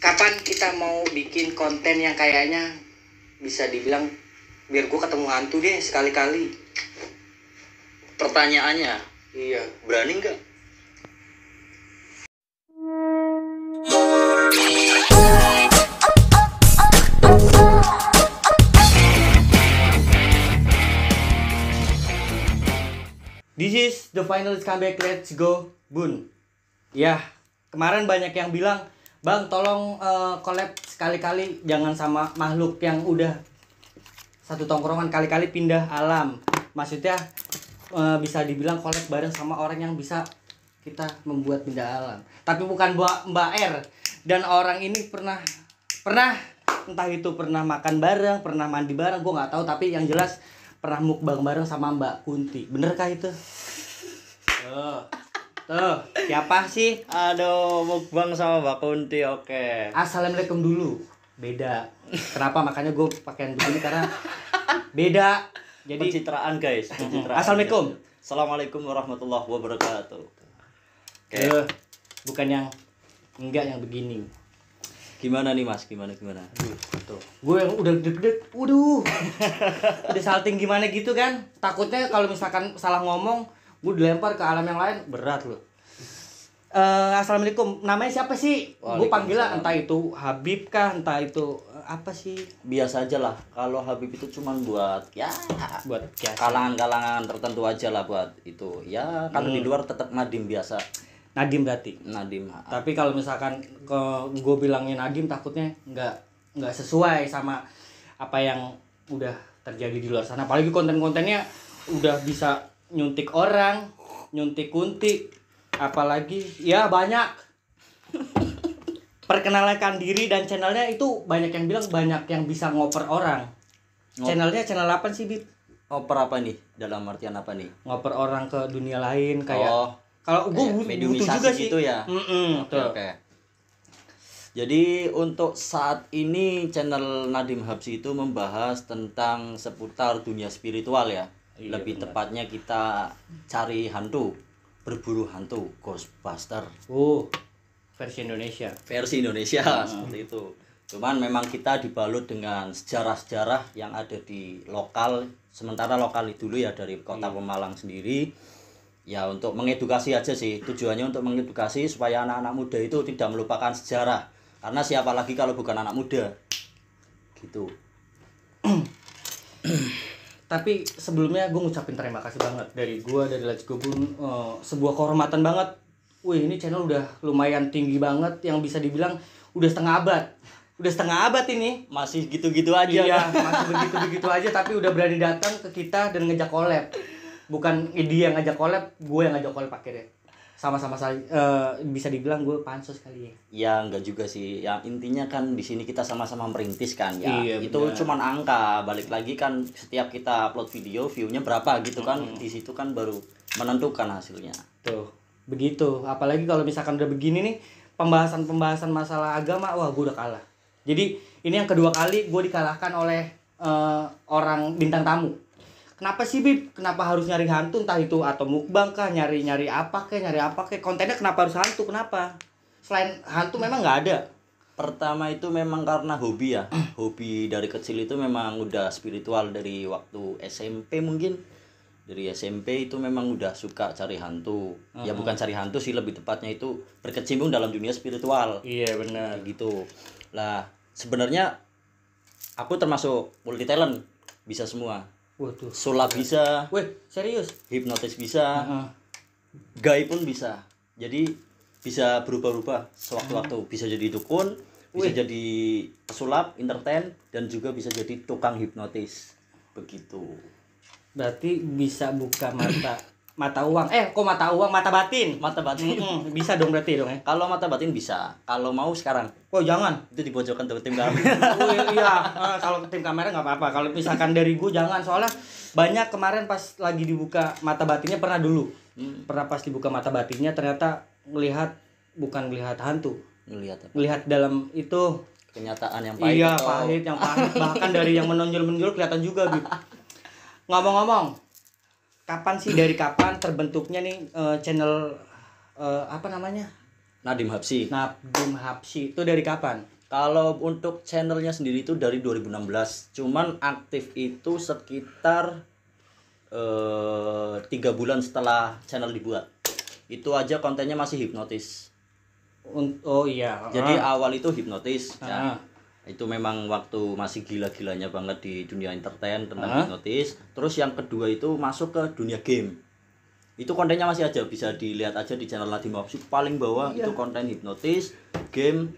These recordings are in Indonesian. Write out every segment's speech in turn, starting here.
kapan kita mau bikin konten yang kayaknya bisa dibilang biar gue ketemu hantu deh sekali-kali. Pertanyaannya, Iya. berani nggak? This is the final comeback, let's go, Bun. Ya, kemarin banyak yang bilang, Bang tolong collab sekali-kali, jangan sama makhluk yang udah satu tongkrongan, kali-kali pindah alam. Maksudnya bisa dibilang collab bareng sama orang yang bisa kita membuat pindah alam. Tapi bukan Mbak R. Dan orang ini pernah entah itu pernah makan bareng, pernah mandi bareng, gue nggak tahu, tapi yang jelas pernah mukbang bareng sama Mbak Kunti. Benerkah itu? Tuh, siapa sih? Aduh, mukbang sama Mbak Kunti, oke. Assalamualaikum dulu. Beda. Kenapa? Makanya gue pakaian begini karena beda. Jadi Pencitraan guys, pencitraan. Assalamualaikum. Assalamualaikum warahmatullahi wabarakatuh. Oke. Bukan yang enggak, yang begini. Gimana nih Mas? Gimana? Tuh. Gue yang udah deg-deg, udah salting gimana gitu kan. Takutnya kalau misalkan salah ngomong, gue dilempar ke alam yang lain, berat loh. Assalamualaikum, namanya siapa sih? Gue panggilnya entah itu Habib kah, entah itu apa sih? Biasa aja lah. Kalau Habib itu cuman buat Buat kias. kalangan-kalangan tertentu aja lah buat itu. Ya, kalau di luar tetap Nadim biasa. Nadim berarti. Nadim. Tapi kalau misalkan gue bilangin Nadim, takutnya nggak sesuai sama apa yang udah terjadi di luar sana. Apalagi konten-kontennya udah bisa nyuntik orang, nyuntik Kunti, apalagi ya banyak. Perkenalkan diri dan channelnya itu banyak yang bilang banyak yang bisa ngoper orang. Channelnya channel apa sih, Bib? Oper apa nih? Dalam artian apa nih? Ngoper orang ke dunia lain kayak. Oh, Kalau gue butuh mediumisasi juga sih. gitu ya. Oke. Jadi untuk saat ini channel Nadim Habsyi itu membahas tentang seputar dunia spiritual ya. Iya, Lebih benar. tepatnya kita cari hantu, berburu hantu, Ghostbuster. Oh, versi Indonesia. Versi Indonesia seperti itu. Cuman memang kita dibalut dengan sejarah-sejarah yang ada di lokal. Sementara lokal dulu ya dari kota Pemalang sendiri. Ya untuk mengedukasi aja sih, tujuannya untuk mengedukasi supaya anak-anak muda itu tidak melupakan sejarah. Karena siapa lagi kalau bukan anak muda, gitu. Tapi sebelumnya gue ngucapin terima kasih banget dari Let's Go Bun, sebuah kehormatan banget. Wih, ini channel udah lumayan tinggi banget, yang bisa dibilang udah setengah abad ini. Masih gitu-gitu aja. Iya, masih begitu-begitu aja, tapi udah berani datang ke kita dan ngejak collab. Bukan dia yang ngajak collab, gue yang ngajak collab akhirnya. Sama-sama saya bisa dibilang gue pansos kali ya. Ya enggak juga sih. Yang intinya kan di sini kita sama-sama merintis kan ya. Iya, itu benar. cuman angka. Balik lagi kan setiap kita upload video, view-nya berapa gitu kan. Di situ kan baru menentukan hasilnya. Tuh, begitu. Apalagi kalau misalkan udah begini nih, pembahasan masalah agama, wah gue udah kalah. Jadi ini yang kedua kali gue dikalahkan oleh orang bintang tamu. Kenapa sih, Bib? Kenapa harus nyari hantu? Entah itu atau mukbang kah, nyari apa kek. Kontennya kenapa harus hantu? Kenapa? Selain hantu memang nggak ada. Pertama itu memang karena hobi ya. Hobi dari kecil itu memang udah spiritual dari waktu SMP mungkin. Dari SMP itu memang udah suka cari hantu. Ya bukan cari hantu sih, lebih tepatnya itu berkecimpung dalam dunia spiritual. Iya, benar. Gitu. Lah, sebenarnya aku termasuk multi talent, bisa semua. Waduh. Sulap bisa, Weh, serius? hipnotis bisa, Heeh. gaib pun bisa. Jadi bisa berubah-ubah sewaktu-waktu. Bisa jadi dukun, bisa jadi pesulap, entertain, dan juga bisa jadi tukang hipnotis. Begitu. Berarti bisa buka mata uang. Kok mata uang, mata batin. Mata batin. Bisa dong berarti dong ya. Kalau mata batin bisa. Kalau mau sekarang Oh, jangan. itu dipojokkan ke tim kami. Oh iya, kalau tim kamera nggak apa-apa. Kalau misalkan dari gue jangan, soalnya banyak kemarin pas lagi dibuka mata batinnya pernah dulu. Pernah pas dibuka mata batinnya ternyata bukan ngelihat hantu. Ngelihat dalam itu Kenyataan yang pahit. iya, atau... pahit, yang pahit. Bahkan dari yang menonjol-menonjol kelihatan juga, Bib. Ngomong-ngomong, kapan terbentuknya nih channel apa namanya? Nadim Habsyi. Nadim Habsyi itu dari kapan? Kalau untuk channelnya sendiri itu dari 2016, cuman aktif itu sekitar 3 bulan setelah channel dibuat. Itu aja kontennya masih hipnotis. Oh iya. Jadi awal itu hipnotis. Ya. Ah. Itu memang waktu masih gila-gilanya banget di dunia entertain tentang hipnotis. Terus yang kedua itu masuk ke dunia game. Itu kontennya masih aja, bisa dilihat aja di channel Nadim Habsyi paling bawah. Itu konten hipnotis, game.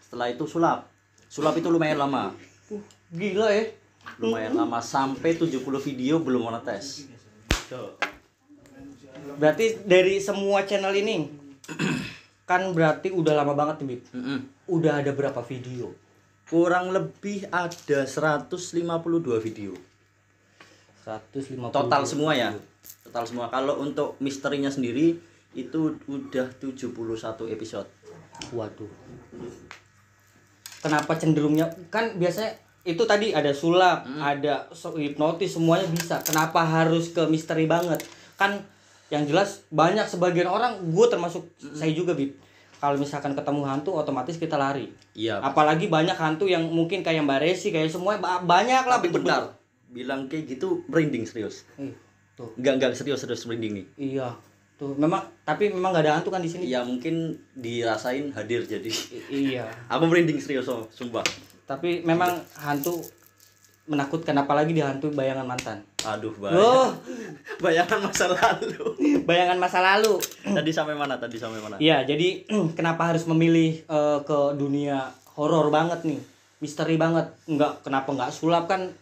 Setelah itu sulap. Sulap itu lumayan lama. Gila ya. Lumayan lama sampai 70 video belum monetis. Berarti dari semua channel ini kan berarti udah lama banget nih, Bib. Udah ada berapa video? Kurang lebih ada 152 video. 150 Total semua ya. Total semua. Kalau untuk misterinya sendiri itu udah 71 episode. Waduh. Kenapa cenderungnya kan biasanya itu tadi ada sulap, ada hipnotis, semuanya bisa. Kenapa harus ke misteri banget? Kan yang jelas banyak sebagian orang, gue termasuk saya juga, Bib. Kalau misalkan ketemu hantu otomatis kita lari. Iya. Apalagi banyak hantu yang mungkin kayak Mbak Resi, kayak semua banyak lah. Tapi benar. Bilang kayak gitu merinding serius. Tuh. Enggak serius merinding nih. Iya. Tuh, tapi memang gak ada hantu kan di sini. Ya mungkin dirasain hadir jadi. Iya. Aku merinding serius sumpah. Tapi memang hantu menakutkan, apalagi di hantu bayangan mantan. Aduh, Oh, bayangan masa lalu. bayangan masa lalu. Tadi sampai mana? Iya, jadi kenapa harus memilih ke dunia horor banget nih? Misteri banget. Kenapa nggak sulap kan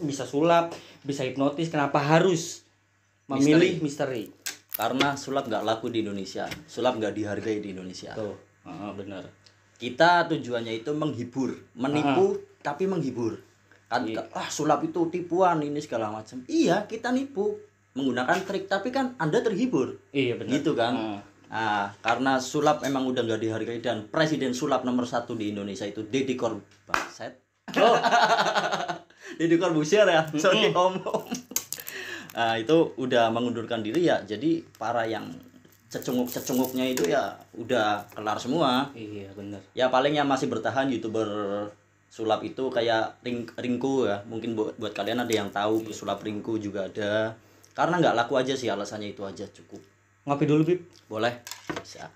bisa sulap, bisa hipnotis, kenapa harus memilih misteri? Karena sulap nggak laku di Indonesia. Sulap nggak dihargai di Indonesia. Tuh. Benar. Kita tujuannya itu menghibur, menipu tapi menghibur. Kan sulap itu tipuan ini segala macam. Iya, kita nipu menggunakan trik tapi kan Anda terhibur. Iya, benar. Gitu kan. Nah, karena sulap emang udah nggak dihargai dan presiden sulap nomor 1 di Indonesia itu Deddy Corbuzier. Oh. Deddy Corbuzier ya. Sorry ngomong. Nah, itu udah mengundurkan diri ya. Jadi para yang cecunguk-cecunguknya itu ya udah kelar semua. Iya, benar. Ya paling yang masih bertahan YouTuber sulap itu kayak Ringku ya. Mungkin buat kalian ada yang tahu sulap Ringku juga ada. Karena nggak laku aja sih, alasannya itu aja cukup. Ngopi dulu, Bib. Boleh? Bisa.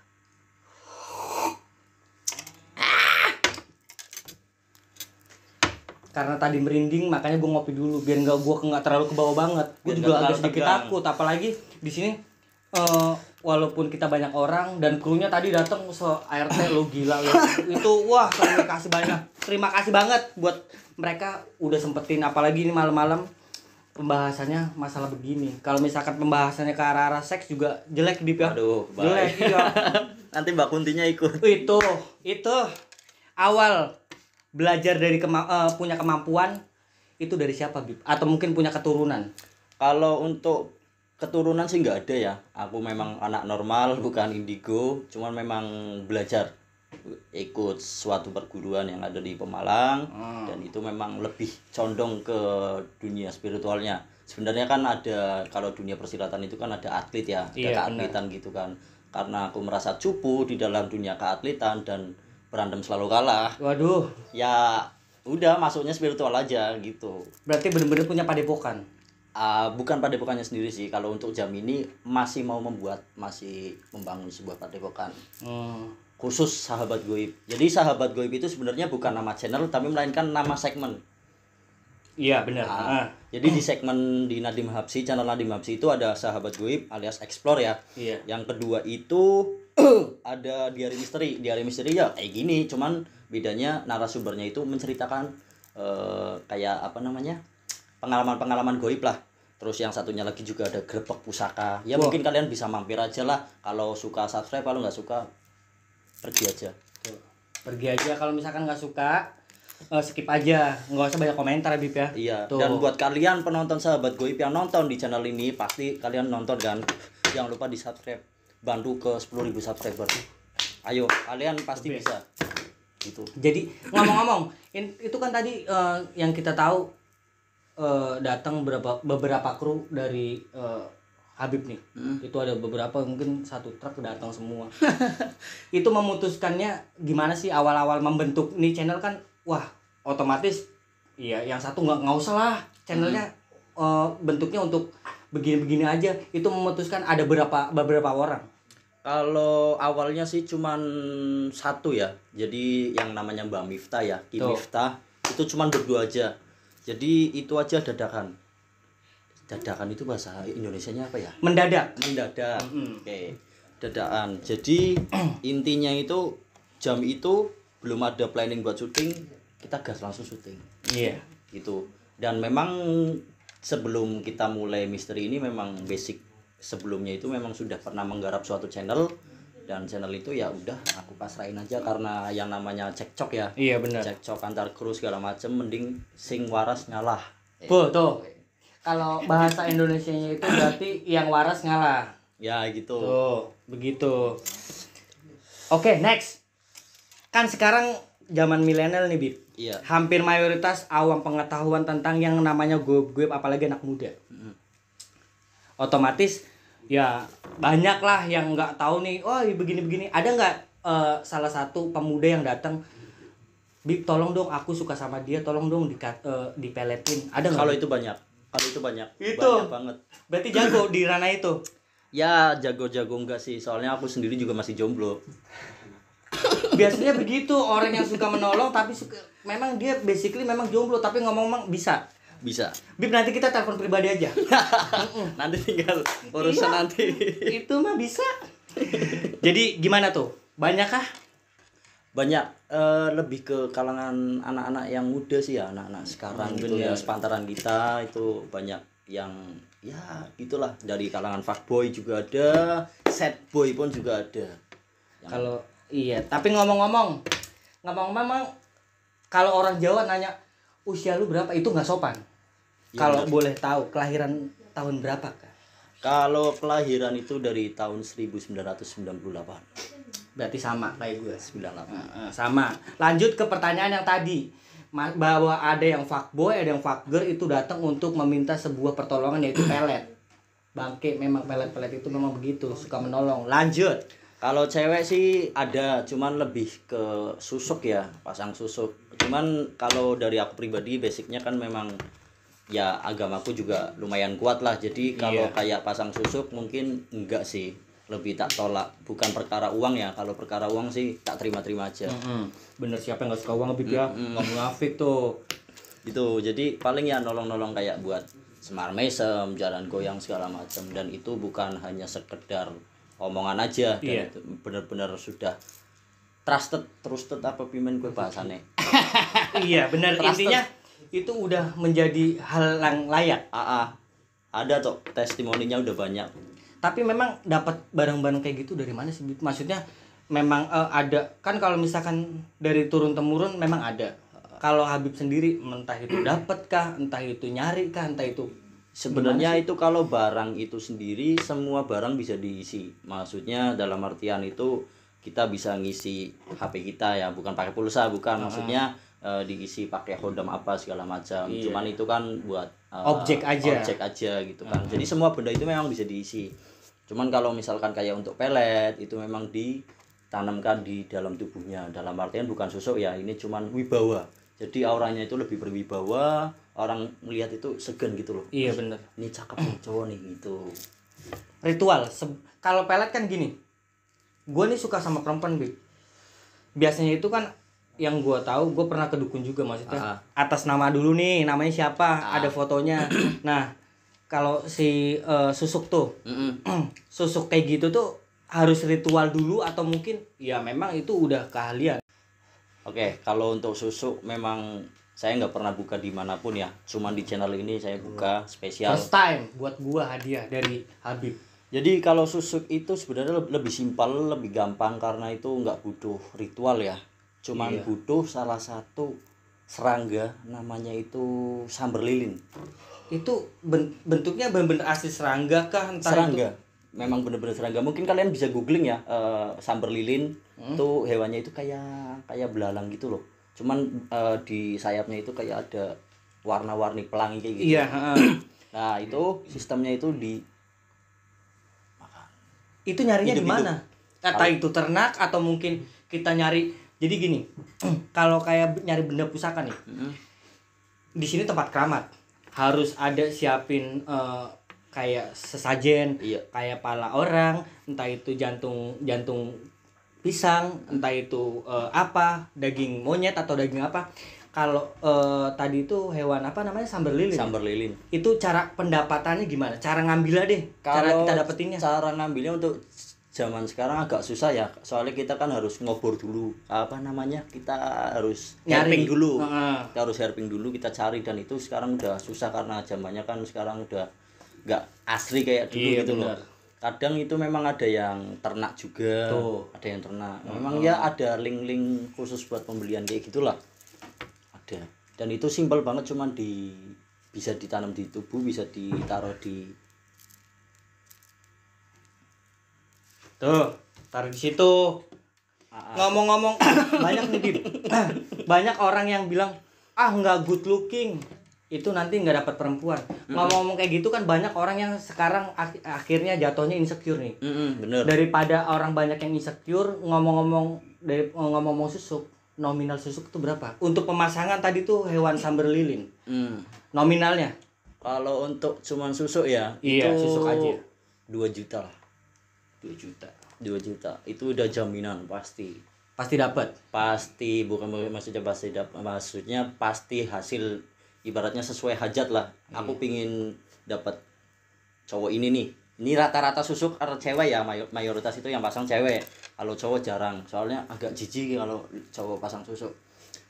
Karena tadi merinding makanya gue ngopi dulu biar nggak terlalu ke bawah banget. Gue juga agak sedikit takut, apalagi di sini walaupun kita banyak orang dan krunya tadi datang ART lo gila lo. Itu wah, terima kasih banget buat mereka udah sempetin, apalagi ini malam-malam pembahasannya masalah begini. Kalau misalkan pembahasannya ke arah-arah seks juga jelek, Bib ya. Aduh, jelek iya. Nanti Mbak Kuntinya ikut. Itu awal belajar dari punya kemampuan itu dari siapa, Bib? Atau mungkin punya keturunan? Kalau untuk keturunan sih nggak ada ya. Aku memang anak normal, bukan indigo. Cuman memang belajar ikut suatu perguruan yang ada di Pemalang. Dan itu memang lebih condong ke dunia spiritualnya. Sebenarnya kan ada, kalau dunia persilatan itu kan ada atlet ya, ada keatletan gitu kan. Karena aku merasa cupu di dalam dunia keatletan dan berantem selalu kalah. Waduh. Ya udah masuknya spiritual aja gitu. Berarti bener-bener punya padepokan. Bukan padepokannya sendiri sih. Kalau untuk jam ini masih membangun sebuah padepokan. Khusus Sahabat Goib. Jadi Sahabat Goib itu sebenarnya bukan nama channel tapi melainkan nama segmen. Iya, benar. Jadi di segmen di Nadim Habsyi, channel Nadim Habsyi itu ada Sahabat Goib alias Explore ya. Iya. Yang kedua itu ada Diari Misteri. Diari Misteri ya kayak gini, cuman bedanya narasumbernya itu menceritakan kayak apa namanya? Pengalaman-pengalaman goib lah. Terus yang satunya lagi juga ada Grebek Pusaka. Ya mungkin kalian bisa mampir aja lah. Kalau suka subscribe, kalau nggak suka pergi aja. Pergi aja, kalau misalkan nggak suka skip aja, nggak usah banyak komentar ya, Bib ya. Iya. Dan buat kalian penonton Sahabat Goib yang nonton di channel ini, pasti kalian nonton kan. Jangan lupa di subscribe, bantu ke 10.000 subscriber. Ayo, kalian pasti bisa. Gitu. Jadi ngomong-ngomong, itu kan tadi yang kita tahu datang beberapa kru dari Habib nih. Itu ada beberapa mungkin satu truk datang semua. Itu memutuskannya gimana sih awal-awal membentuk nih channel kan, wah otomatis iya yang satu nggak usah lah channelnya bentuknya untuk begini-begini aja. Itu memutuskan ada beberapa orang. Kalau awalnya sih cuman satu ya. Jadi yang namanya Mbak Miftah ya, Ki Tuh. Miftah itu cuman berdua aja. Jadi itu aja dadakan. Dadakan itu bahasa Indonesianya apa ya? Mendadak. Mendadak. Oke. Dadakan. Jadi intinya itu jam itu belum ada planning buat syuting, kita gas langsung syuting. Iya. Gitu. Dan memang sebelum kita mulai misteri ini memang basic sebelumnya itu memang sudah pernah menggarap suatu channel, dan channel itu ya udah aku pasrahin aja karena yang namanya cekcok ya. Iya benar. Cekcok antar kru segala macem, mending sing waras ngalah. Tuh. Kalau bahasa Indonesianya itu berarti yang waras ngalah. Ya gitu. Tuh, begitu. Oke, next. Kan sekarang zaman milenial nih, Bib. Iya. Hampir mayoritas awam pengetahuan tentang yang namanya gue apalagi anak muda. Otomatis ya banyak lah yang nggak tahu nih, oh begini-begini. Ada nggak salah satu pemuda yang datang, Bib tolong dong aku suka sama dia, tolong dong dipeletin. Ada nggak? Kalau itu banyak. Kalau itu banyak. Itu. Banyak banget. Berarti jago di ranah itu. Ya jago-jago enggak sih, soalnya aku sendiri juga masih jomblo. Biasanya begitu, orang yang suka menolong tapi memang dia basically memang jomblo tapi ngomong-ngomong bisa. Bisa. Bib nanti kita telepon pribadi aja. Nanti tinggal urusan Iya. nanti. Itu mah bisa. Jadi gimana tuh? Banyak kah? Banyak lebih ke kalangan anak-anak yang muda sih ya, anak-anak sekarang gitu ya, sepantaran kita itu banyak yang ya gitulah, dari kalangan fuckboy juga ada, sad boy pun juga ada. Kalau iya, tapi ngomong-ngomong memang kalau orang Jawa nanya usia lu berapa itu nggak sopan. Ya, Kalau benar. boleh tahu kelahiran tahun berapa kah? Kalau kelahiran itu dari tahun 1998. Berarti sama kayak gue. 98. Sama. Lanjut ke pertanyaan yang tadi. Bahwa ada yang fuckboy, ada yang fuckgirl itu datang untuk meminta sebuah pertolongan yaitu pelet. Bangke, memang pelet-pelet itu memang begitu, suka menolong. Lanjut. Kalau cewek sih ada, cuman lebih ke susuk ya, pasang susuk. Cuman kalau dari aku pribadi basicnya kan memang ya agamaku juga lumayan kuat lah. Jadi kalau kayak pasang susuk mungkin enggak sih, lebih tak tolak. Bukan perkara uang ya, kalau perkara uang sih tak terima-terima aja. Bener, siapa yang gak suka uang Bib ya? Gak munafik tuh. Gitu. Jadi paling ya nolong-nolong kayak buat semar mesem, jalan goyang segala macam, dan itu bukan hanya sekedar omongan aja, dan itu benar-benar sudah trusted apa pimen gue bahasannya. Iya bener, intinya itu udah menjadi hal yang layak. Ada tuh testimoninya udah banyak. Tapi memang dapat barang-barang kayak gitu dari mana sih Bib? Maksudnya memang ada kan, kalau misalkan dari turun temurun memang ada. Kalau Habib sendiri entah itu dapat kah, entah itu nyari kah, entah itu Sebenarnya itu kalau barang itu sendiri semua barang bisa diisi. Maksudnya dalam artian itu kita bisa ngisi HP kita ya, bukan pakai pulsa, bukan. Maksudnya diisi pakai hodam apa segala macam. Cuman itu kan buat objek aja gitu kan. Jadi semua benda itu memang bisa diisi. Cuman kalau misalkan kayak untuk pelet itu memang ditanamkan di dalam tubuhnya. Dalam artian bukan susuk ya, ini cuman wibawa. Jadi auranya itu lebih berwibawa, orang melihat itu segan gitu loh. Iya bener. Ini cakep nih cowok nih gitu. Ritual. Kalau pelet kan gini. Gue nih suka sama perempuan, Bib. Biasanya itu kan yang gue tahu, gue pernah ke dukun juga, maksudnya atas nama dulu nih, namanya siapa, ada fotonya. Nah, kalau si susuk tuh, susuk kayak gitu tuh harus ritual dulu atau mungkin ya memang itu udah keahlian. Oke, kalau untuk susuk memang saya nggak pernah buka dimanapun ya, cuman di channel ini saya buka spesial. First time buat gua hadiah dari Habib. Jadi kalau susuk itu sebenarnya lebih simpel, lebih gampang karena itu nggak butuh ritual ya. Cuman butuh salah satu serangga, namanya itu samber lilin. Itu bentuknya bener-bener asli serangga kah? Entah Serangga. Itu? Memang bener-bener serangga. Mungkin kalian bisa googling ya, samber lilin. Tuh hewannya itu kayak belalang gitu loh. Cuman di sayapnya itu kayak ada warna-warni pelangi kayak gitu. Iya. Nah itu sistemnya itu itu nyarinya di Hidup-hidup. mana? Entah itu ternak atau mungkin kita nyari. Jadi gini, kalau kayak nyari benda pusaka nih, di sini tempat keramat harus ada siapin kayak sesajen, Iya. kayak pala orang, entah itu jantung pisang, entah itu apa daging monyet atau daging apa. Kalau tadi itu hewan apa namanya sambar lilin. Sambar lilin. Itu cara pendapatannya gimana? Cara ngambilnya deh. Cara Kalau kita dapetinnya. cara ngambilnya untuk zaman sekarang agak susah ya. Soalnya kita kan harus ngobor dulu. Apa namanya? Kita harus Nyari. herping dulu. Heeh. Kita harus herping dulu, kita cari, dan itu sekarang udah susah karena zamannya kan sekarang udah nggak asri kayak dulu Iya, gitu benar. loh. Kadang itu memang ada yang ternak juga. Tuh. Ada yang ternak. Memang ya ada link-link khusus buat pembelian kayak gitulah. Ada. Dan itu simpel banget, cuman bisa ditanam di tubuh, bisa ditaruh di Tuh, taruh di situ. Ngomong-ngomong banyak nih Bib. Banyak orang yang bilang nggak good looking, itu nanti nggak dapat perempuan. Ngomong-ngomong kayak gitu kan banyak orang yang sekarang akhirnya jatuhnya insecure nih. bener. Daripada orang banyak yang insecure, ngomong-ngomong susuk, nominal susuk itu berapa? Untuk pemasangan tadi tuh hewan sambar lilin. Nominalnya? Kalau untuk cuman susuk ya, Iya, itu susuk aja. 2 juta lah. 2 juta. 2 juta. Itu udah jaminan pasti. Pasti dapat. Pasti, bukan maksudnya pasti maksudnya pasti hasil, ibaratnya sesuai hajat lah. Aku pingin dapat cowok ini nih. Ini rata-rata susuk karena cewek ya, mayoritas itu yang pasang cewek. Kalau cowok jarang. Soalnya agak jijik kalau cowok pasang susuk.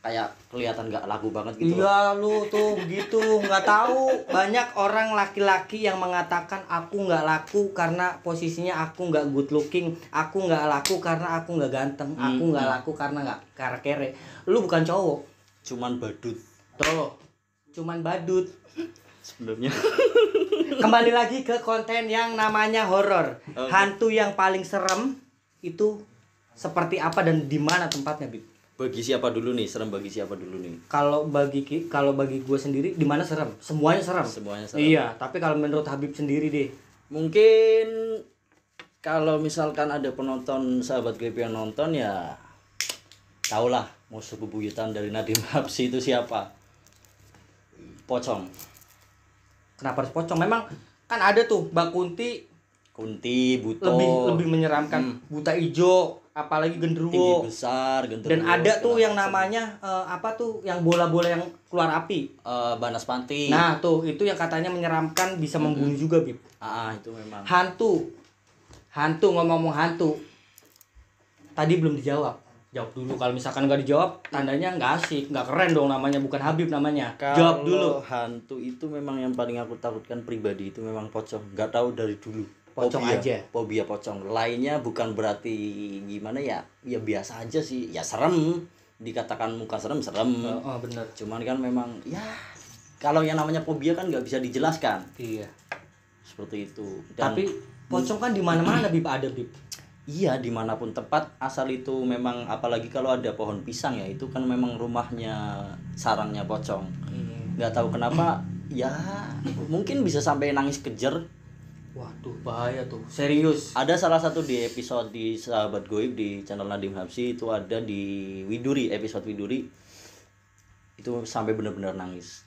Kayak kelihatan nggak laku banget gitu. Iya lu tuh begitu nggak tahu, banyak orang laki-laki yang mengatakan aku nggak laku karena posisinya aku nggak good looking, aku nggak laku karena aku nggak ganteng, aku nggak laku karena nggak kere. Lu bukan cowok, Cuman badut tuh cuman badut. sebenarnya. Kembali lagi ke konten yang namanya horor. Oke. Hantu yang paling serem itu seperti apa dan di mana tempatnya, Bib? Bagi siapa dulu nih? Serem bagi siapa dulu nih? Kalau bagi gue sendiri di mana serem? Semuanya serem. Semuanya serem. Iya, tapi kalau menurut Habib sendiri deh. Mungkin kalau misalkan ada penonton sahabat GP yang nonton ya tahulah musuh bebuyutan dari Nadiem Hapsi itu siapa. Pocong. Kenapa harus pocong? Memang kan ada tuh Mbak Kunti Kunti, Buto, lebih menyeramkan. Buta ijo, apalagi tinggi genderuwo. besar, genderuwo. Dan ada tuh segala yang macam. namanya apa tuh yang bola-bola yang keluar api. Banas Panti. Nah, tuh itu yang katanya menyeramkan, bisa membunuh juga, Bib. Itu memang. Hantu ngomong-ngomong hantu. Tadi belum dijawab. Jawab dulu. Kalau misalkan nggak dijawab, tandanya nggak asik, nggak keren dong namanya, bukan Habib namanya. Jawab dulu. Kalau hantu itu memang yang paling aku takutkan pribadi itu memang pocong. Nggak tahu dari dulu. Pocong aja. Fobia pocong. Lainnya bukan berarti gimana ya? Ya biasa aja sih. Ya serem. Dikatakan muka serem. Oh, bener. Cuman kan memang ya kalau yang namanya fobia kan nggak bisa dijelaskan. Iya. Seperti itu. Tapi pocong kan di mana-mana, Bib, ada, Bib. Iya, dimanapun tempat asal itu memang, apalagi kalau ada pohon pisang ya, itu kan memang rumahnya, sarangnya pocong. Nggak tahu kenapa ya, mungkin bisa sampai nangis kejer. Waduh, bahaya tuh. Serius. Ada salah satu di episode di Sahabat Goib di channel Nadiem Hapsi, itu ada di Widuri, episode Widuri itu sampai benar-benar nangis.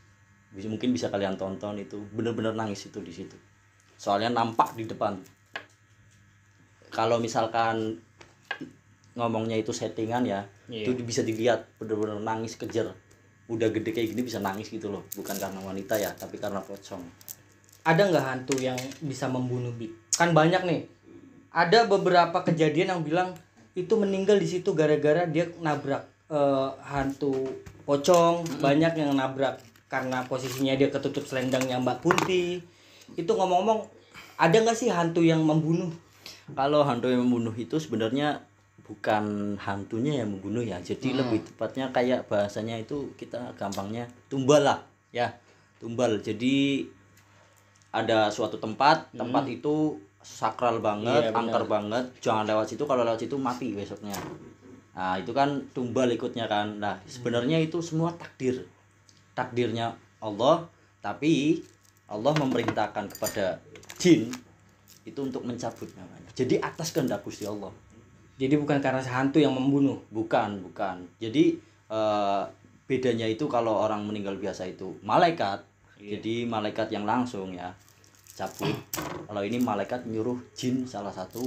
Mungkin bisa kalian tonton, itu benar-benar nangis itu di situ. Soalnya nampak di depan. Kalau misalkan ngomongnya itu settingan ya, Iya. itu bisa dilihat benar-benar nangis kejer. Udah gede kayak gini bisa nangis gitu loh, bukan karena wanita ya, tapi karena pocong. Ada nggak hantu yang bisa membunuh, Bib? Kan banyak nih. Ada beberapa kejadian yang bilang itu meninggal di situ gara-gara dia nabrak hantu pocong. Banyak yang nabrak karena posisinya dia ketutup selendangnya Mbak Kunti. Itu ngomong-ngomong, ada nggak sih hantu yang membunuh? Kalau hantu yang membunuh itu sebenarnya bukan hantunya yang membunuh ya, jadi lebih tepatnya kayak bahasanya itu kita gampangnya tumbal lah ya, tumbal. Jadi ada suatu tempat itu sakral banget, Iya, benar. angker banget, jangan lewat situ, kalau lewat situ mati besoknya. Nah itu kan tumbal ikutnya kan. Nah sebenarnya itu semua takdirnya Allah, tapi Allah memerintahkan kepada jin itu untuk mencabut nyawanya. Jadi atas kehendak Gusti Allah. Jadi bukan karena hantu yang membunuh. Bukan. Jadi bedanya itu kalau orang meninggal biasa itu malaikat. Jadi malaikat yang langsung ya cabut. Kalau ini malaikat nyuruh jin salah satu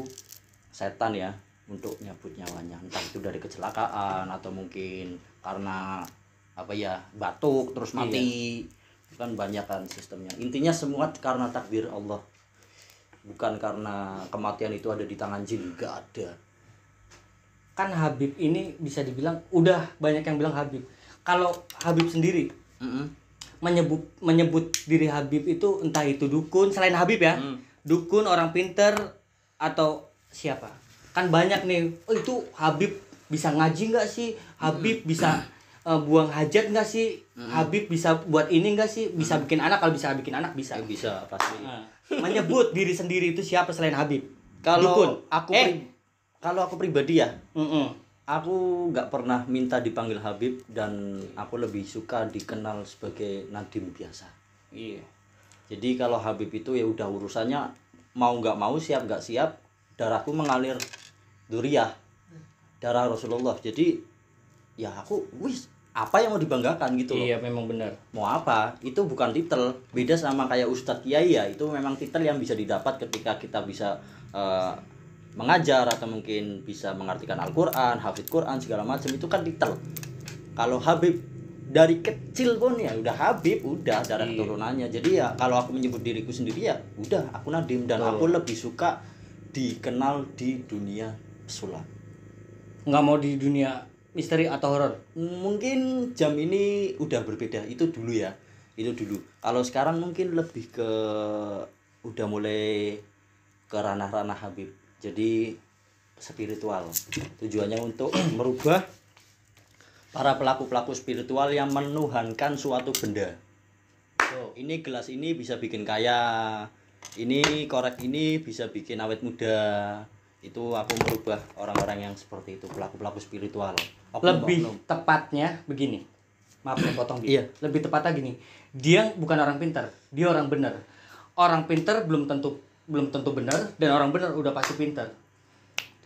setan ya untuk nyabut nyawanya. Entah itu dari kecelakaan atau mungkin karena apa ya batuk terus mati. Kan banyak kan sistemnya. Intinya semua karena takdir Allah. Bukan karena kematian itu ada di tangan jin, enggak ada. Kan Habib ini bisa dibilang udah banyak yang bilang Habib. Kalau Habib sendiri menyebut diri Habib itu entah itu dukun selain Habib ya, dukun, orang pinter atau siapa? Kan banyak nih. Oh itu Habib bisa ngaji nggak sih? Habib bisa buang hajat nggak sih? Habib bisa buat ini nggak sih? Bisa bikin anak, kalau bisa bikin anak bisa. Ya, bisa pasti. Menyebut diri sendiri itu siapa selain Habib? Kalau Dukun. kalau aku pribadi ya, Mm-mm. aku nggak pernah minta dipanggil Habib dan aku lebih suka dikenal sebagai Nadim biasa. Iya. Jadi kalau Habib itu ya udah urusannya mau nggak mau, siap nggak siap, darahku mengalir Duriyah, darah Rasulullah. Jadi ya aku apa yang mau dibanggakan gitu loh. Iya memang benar. Mau apa? Itu bukan titel. Beda sama kayak Ustadz Kiai ya, itu memang titel yang bisa didapat ketika kita bisa mengajar atau mungkin bisa mengartikan Al-Quran, hafidz Quran segala macam, itu kan titel. Kalau Habib dari kecil pun ya udah Habib, udah darah keturunannya. Jadi ya kalau aku menyebut diriku sendiri ya udah aku Nadim, dan aku lebih suka dikenal di dunia pesulap. Nggak mau di dunia misteri atau horor. Mungkin jam ini udah berbeda, itu dulu ya, itu dulu. Kalau sekarang mungkin lebih ke udah mulai ke ranah-ranah Habib, jadi spiritual. Tujuannya untuk merubah para pelaku-pelaku spiritual yang menuhankan suatu benda. Ini gelas ini bisa bikin kaya, ini korek ini bisa bikin awet muda. Itu aku merubah orang-orang yang seperti itu, pelaku-pelaku spiritual. Lebih tepatnya begini, maaf saya potong. Iya. Lebih tepatnya gini, dia bukan orang pintar, dia orang benar. Orang pintar belum tentu benar, dan orang benar udah pasti pintar.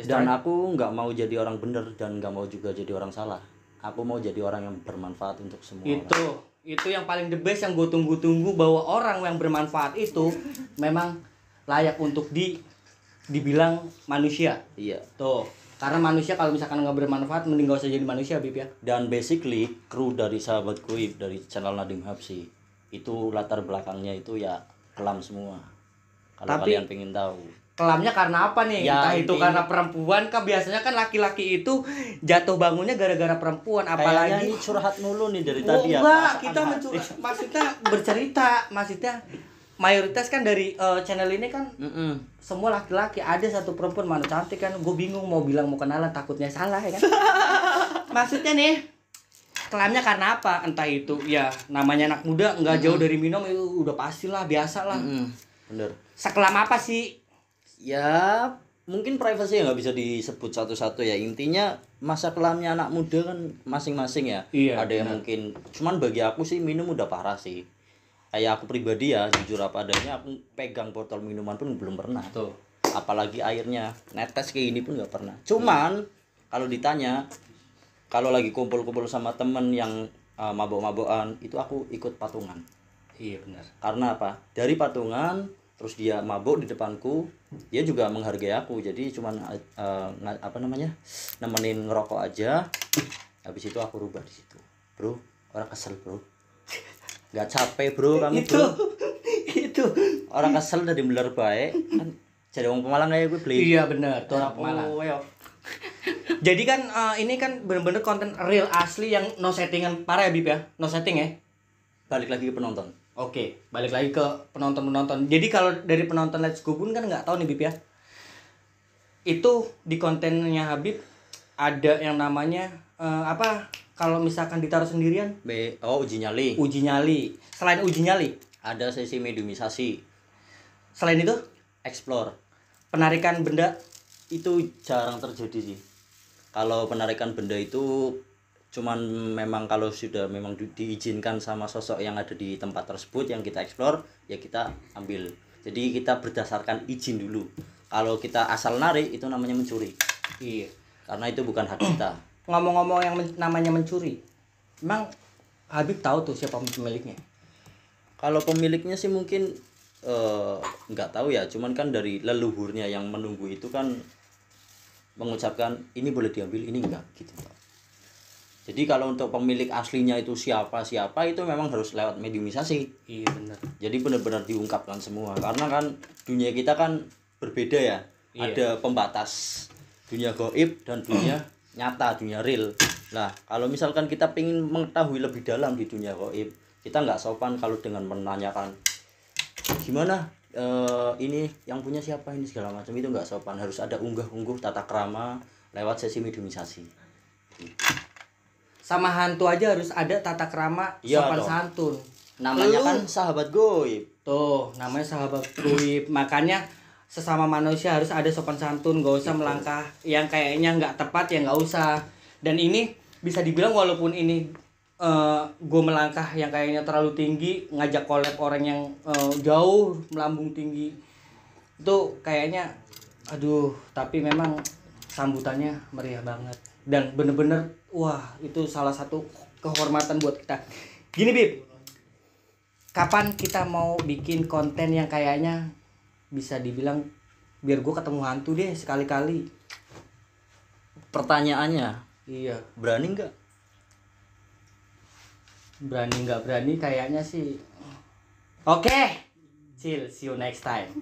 Dan aku nggak mau jadi orang benar dan nggak mau juga jadi orang salah. Aku mau jadi orang yang bermanfaat untuk semua orang. Itu yang paling the best, yang gue tunggu-tunggu, bahwa orang yang bermanfaat itu memang layak untuk dibilang manusia. Iya. Tuh, karena manusia kalau misalkan nggak bermanfaat, mending gak usah jadi manusia, Bib ya. Dan basically kru dari Sahabat Goib dari channel Nadim Habsyi itu latar belakangnya itu ya kelam semua. Kalau Tapi kalian pengen tahu. Kelamnya karena apa nih? Ya, Entah itu karena perempuan kah? Biasanya kan laki-laki itu jatuh bangunnya gara-gara perempuan, Kayaknya apalagi ini curhat mulu nih dari tadi ya. enggak, kita maksudnya bercerita, maksudnya mayoritas kan dari channel ini kan semua laki-laki, ada satu perempuan mana cantik kan, gue bingung mau bilang mau kenalan takutnya salah ya kan. Maksudnya nih, kelamnya karena apa? Entah itu ya namanya anak muda, nggak jauh dari minum, itu udah pastilah, biasa lah. Bener. Sekelam apa sih? Ya mungkin privasi yang nggak bisa disebut satu-satu ya. Intinya masa kelamnya anak muda kan masing-masing ya. Iya, Ada yang mungkin, cuman bagi aku sih minum udah parah sih. Kayak aku pribadi ya, jujur apa adanya, aku pegang botol minuman pun belum pernah. Tuh. Apalagi airnya netes kayak ini pun nggak pernah. Cuman kalau ditanya, kalau lagi kumpul-kumpul sama temen yang mabok-mabokan, itu aku ikut patungan. Iya benar. Karena apa? Dari patungan terus dia mabuk di depanku, dia juga menghargai aku. Jadi cuman nemenin ngerokok aja. Habis itu aku rubah di situ. Bro, orang kesel, Bro. Nggak capek, Bro, kamu, Bro. Itu Orang kesel dari beler baik kan. Jadi orang Pemalang kayak gue beli. iya benar, tuh orang Pemalang. Jadi kan ini kan bener-bener konten real asli yang no settingan parah ya, Bib ya? No setting ya? Balik lagi ke penonton. Oke, balik lagi ke penonton-penonton. Jadi kalau dari penonton Let's Go Bun kan nggak tahu nih, Bib ya. Itu di kontennya Habib ada yang namanya apa? Kalau misalkan ditaruh sendirian, Uji nyali. uji nyali. Selain uji nyali, Ada sesi mediumisasi, selain itu explore. penarikan benda. Itu jarang terjadi sih. Kalau penarikan benda itu cuman memang kalau sudah memang diizinkan sama sosok yang ada di tempat tersebut yang kita explore, ya kita ambil. Jadi kita berdasarkan izin dulu. Kalau kita asal narik itu namanya mencuri. Iya. Karena itu bukan hak kita. Ngomong-ngomong yang namanya mencuri, emang Habib tahu tuh siapa pemiliknya? Kalau pemiliknya sih mungkin nggak tahu ya, cuman kan dari leluhurnya yang menunggu itu kan mengucapkan ini boleh diambil, ini enggak gitu Pak. Jadi kalau untuk pemilik aslinya itu siapa itu memang harus lewat mediumisasi. Iya benar. Jadi benar-benar diungkapkan semua karena kan dunia kita kan berbeda ya. Iya. Ada pembatas dunia gaib dan dunia nyata, dunia real. Nah, kalau misalkan kita ingin mengetahui lebih dalam di dunia gaib, kita nggak sopan kalau dengan menanyakan gimana ini yang punya siapa ini segala macam, itu nggak sopan. Harus ada unggah-ungguh tata krama lewat sesi mediumisasi. Sama hantu aja harus ada tata krama, Iya sopan dong. santun. Namanya Lu- kan sahabat gaib. Tuh, namanya sahabat gaib. Makanya sesama manusia harus ada sopan santun, gak usah melangkah yang kayaknya nggak tepat ya nggak usah. Dan ini bisa dibilang walaupun ini gue melangkah yang kayaknya terlalu tinggi, ngajak collab orang yang jauh melambung tinggi, itu kayaknya aduh, tapi memang sambutannya meriah banget dan bener-bener wah, itu salah satu kehormatan buat kita. Gini Bib, kapan kita mau bikin konten yang kayaknya bisa dibilang biar gue ketemu hantu deh sekali-kali? Pertanyaannya, Iya, berani nggak? berani nggak berani kayaknya sih. Oke, chill, see you next time.